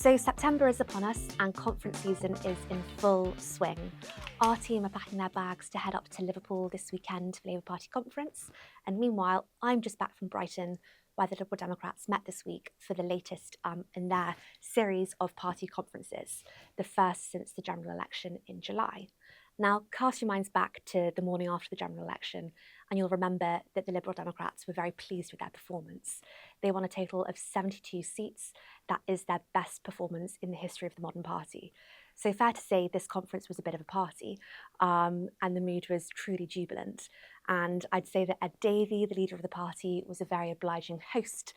So September is upon us and conference season is in full swing. Our team are packing their bags to head up to Liverpool this weekend for Labour Party conference, and meanwhile I'm just back from Brighton where the Liberal Democrats met this week for the latest in their series of party conferences, the first since the general election in July. Now, cast your minds back to the morning after the general election, and you'll remember that the Liberal Democrats were very pleased with their performance. They won a total of 72 seats. That is their best performance in the history of the modern party. So fair to say this conference was a bit of a party, and the mood was truly jubilant. And I'd say that Ed Davey, the leader of the party, was a very obliging host,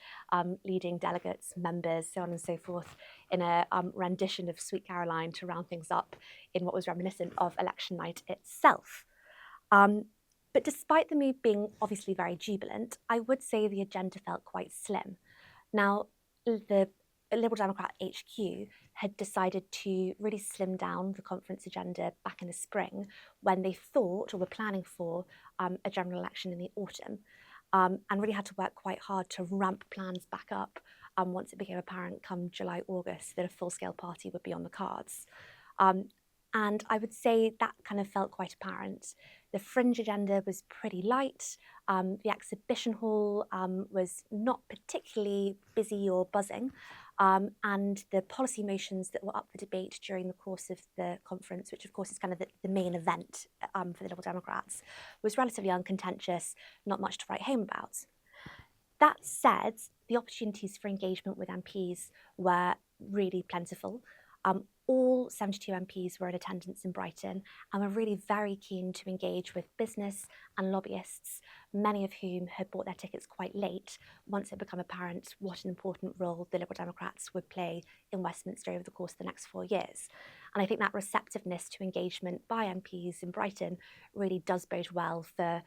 leading delegates, members, so on and so forth, in a rendition of Sweet Caroline to round things up in what was reminiscent of election night itself. But despite the mood being obviously very jubilant, I would say the agenda felt quite slim. Now, the Liberal Democrat HQ had decided to really slim down the conference agenda back in the spring when they thought or were planning for a general election in the autumn, and really had to work quite hard to ramp plans back up once it became apparent come July, August that a full-scale party would be on the cards. And I would say that kind of felt quite apparent. The fringe agenda was pretty light. The exhibition hall was not particularly busy or buzzing. And the policy motions that were up for debate during the course of the conference, which of course is kind of the main event for the Liberal Democrats, was relatively uncontentious, not much to write home about. That said, the opportunities for engagement with MPs were really plentiful. All 72 MPs were in attendance in Brighton and were really very keen to engage with business and lobbyists, many of whom had bought their tickets quite late once it became apparent what an important role the Liberal Democrats would play in Westminster over the course of the next 4 years. And I think that receptiveness to engagement by MPs in Brighton really does bode well for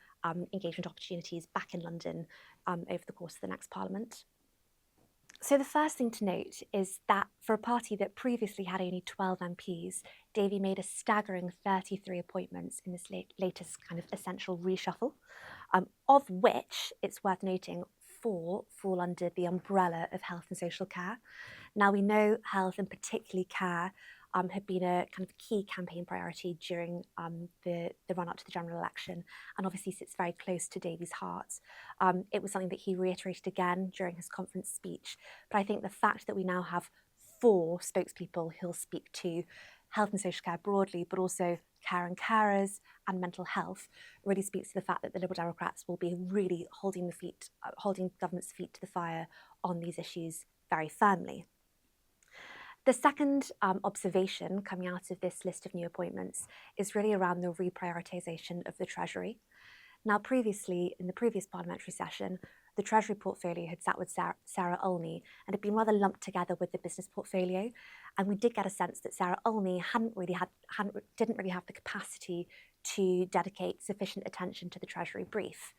engagement opportunities back in London over the course of the next Parliament. So the first thing to note is that for a party that previously had only 12 MPs, Davey made a staggering 33 appointments in this latest kind of essential reshuffle, of which, it's worth noting, 4 fall under the umbrella of health and social care. Now, we know health and particularly care had been a kind of key campaign priority during the run-up to the general election, and obviously sits very close to Davey's heart. It was something that he reiterated again during his conference speech, but I think the fact that we now have 4 spokespeople who'll speak to health and social care broadly, but also care and carers and mental health, really speaks to the fact that the Liberal Democrats will be really holding government's feet to the fire on these issues very firmly. The second observation coming out of this list of new appointments is really around the reprioritisation of the Treasury. Now, previously, in the previous parliamentary session, the Treasury portfolio had sat with Sarah Olney and had been rather lumped together with the business portfolio. And we did get a sense that Sarah Olney didn't really have the capacity to dedicate sufficient attention to the Treasury brief.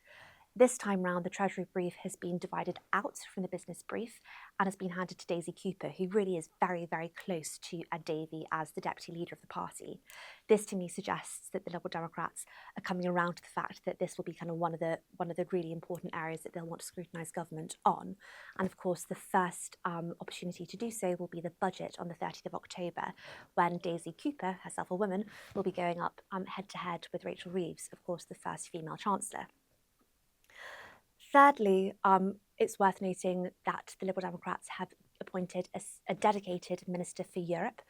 This time round, the Treasury brief has been divided out from the business brief and has been handed to Daisy Cooper, who really is very, very close to Ed Davey as the deputy leader of the party. This, to me, suggests that the Liberal Democrats are coming around to the fact that this will be kind of one of the really important areas that they'll want to scrutinise government on. And of course, the first opportunity to do so will be the budget on the 30th of October, when Daisy Cooper, herself a woman, will be going up head-to-head with Rachel Reeves, of course, the first female Chancellor. Thirdly, it's worth noting that the Liberal Democrats have appointed a dedicated Minister for Europe.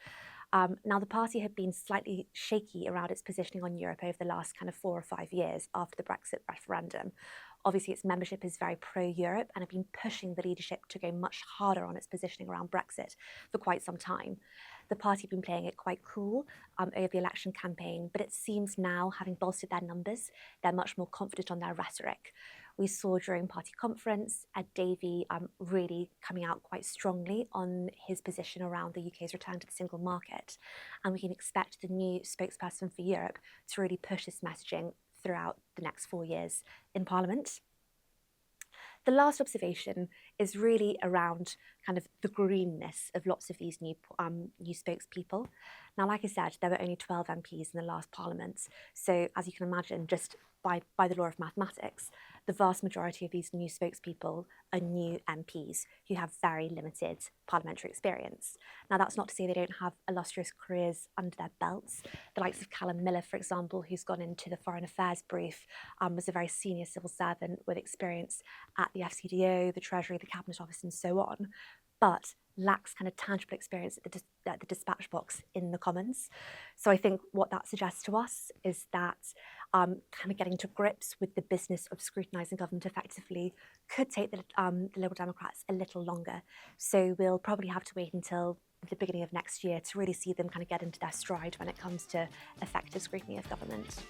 Now, the party had been slightly shaky around its positioning on Europe over the last kind of 4 or 5 years after the Brexit referendum. Obviously, its membership is very pro-Europe and have been pushing the leadership to go much harder on its positioning around Brexit for quite some time. The party have been playing it quite cool over the election campaign, but it seems now, having bolstered their numbers, they're much more confident on their rhetoric. We saw during party conference Ed Davey really coming out quite strongly on his position around the UK's return to the single market, and we can expect the new spokesperson for Europe to really push this messaging throughout the next 4 years in Parliament. The last observation is really around kind of the greenness of lots of these new spokespeople. Now, like I said, there were only 12 MPs in the last Parliament, so as you can imagine, just by the law of mathematics, the vast majority of these new spokespeople are new MPs who have very limited parliamentary experience. Now, that's not to say they don't have illustrious careers under their belts. The likes of Callum Miller, for example, who's gone into the Foreign Affairs brief, was a very senior civil servant with experience at the FCDO, the Treasury, the Cabinet Office, and so on, but lacks kind of tangible experience at the dispatch box in the Commons. So I think what that suggests to us is that kind of getting to grips with the business of scrutinising government effectively could take the Liberal Democrats a little longer. So we'll probably have to wait until the beginning of next year to really see them kind of get into their stride when it comes to effective scrutiny of government.